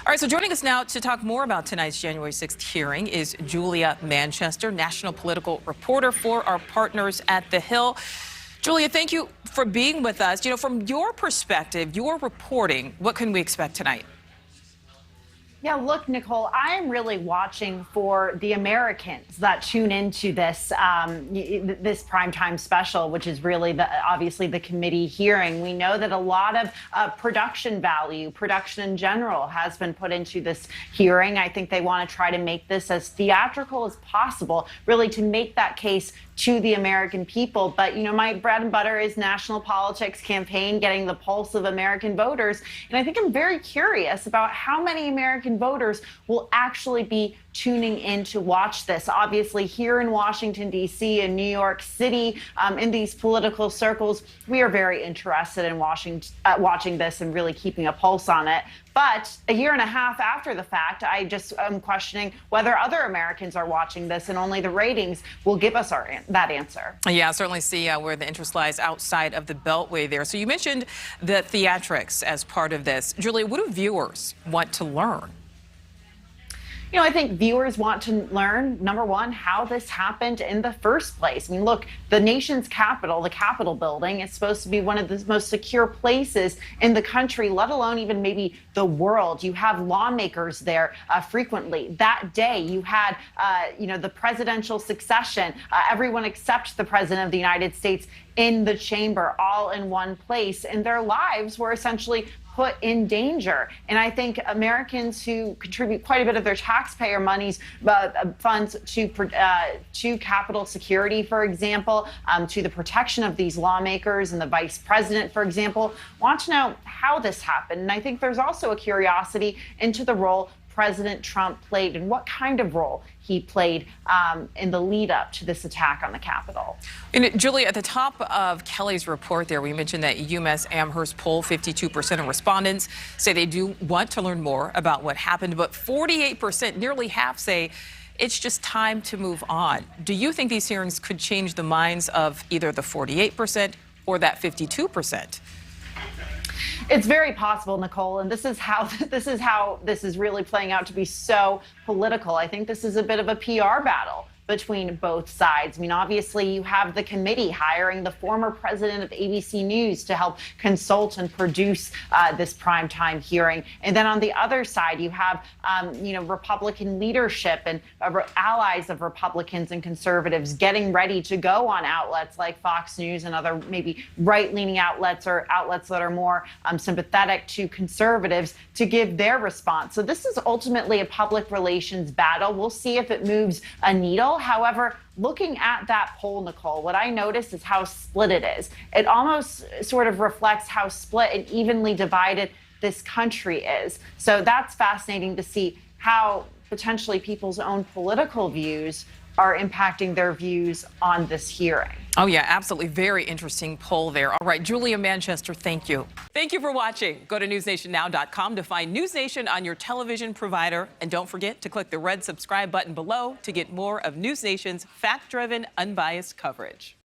All right, so joining us now to talk more about tonight's January 6th hearing is Julia Manchester, national political reporter for our partners at The Hill. Julia, thank you for being with us. You know, from your perspective, your reporting, what can we expect tonight? Yeah, look, Nichole, I'm really watching for the Americans that tune into this this primetime special, which is really obviously the committee hearing. We know that a lot of production value, production in general, has been put into this hearing. I think they want to try to make this as theatrical as possible, really to make that case to the American people. But, you know, my bread and butter is national politics campaign, getting the pulse of American voters. And I think I'm very curious about how many American voters will actually be tuning in to watch this. Obviously, here in Washington, D.C., and New York City, in these political circles, we are very interested in watching this and really keeping a pulse on it. But a year and a half after the fact, I just am questioning whether other Americans are watching this, and only the ratings will give us that answer. Yeah, I certainly see where the interest lies outside of the Beltway there. So you mentioned the theatrics as part of this. Julia, what do viewers want to learn? You know, I think viewers want to learn, number one, how this happened in the first place. I mean, look, the nation's capital, the Capitol building, is supposed to be one of the most secure places in the country, let alone even maybe the world. You have lawmakers there frequently. That day, you had, you know, the presidential succession, everyone except the president of the United States in the chamber, all in one place, and their lives were essentially put in danger. And I think Americans who contribute quite a bit of their taxpayer money's funds to Capitol security, for example, to the protection of these lawmakers and the vice president, for example, want to know how this happened. And I think there's also a curiosity into the role President Trump played and what kind of role he played in the lead up to this attack on the Capitol. And Julia, at the top of Kelly's report there, we mentioned that UMass Amherst poll, 52% of respondents say they do want to learn more about what happened, but 48%, nearly half, say it's just time to move on. Do you think these hearings could change the minds of either the 48% or that 52%? It's very possible, Nichole, and this is how this is really playing out to be so political. I think this is a bit of a PR battle between both sides. I mean, obviously, you have the committee hiring the former president of ABC News to help consult and produce this primetime hearing. And then on the other side, you have, you know, Republican leadership and allies of Republicans and conservatives getting ready to go on outlets like Fox News and other maybe right-leaning outlets or outlets that are more sympathetic to conservatives to give their response. So this is ultimately a public relations battle. We'll see if it moves a needle. However, looking at that poll, Nichole, what I noticed is how split it is. It almost sort of reflects how split and evenly divided this country is. So that's fascinating to see how potentially people's own political views are impacting their views on this hearing. Oh, yeah, absolutely. Very interesting poll there. All right, Julia Manchester, thank you. Thank you for watching. Go to newsnationnow.com to find NewsNation on your television provider. And don't forget to click the red subscribe button below to get more of NewsNation's fact-driven, unbiased coverage.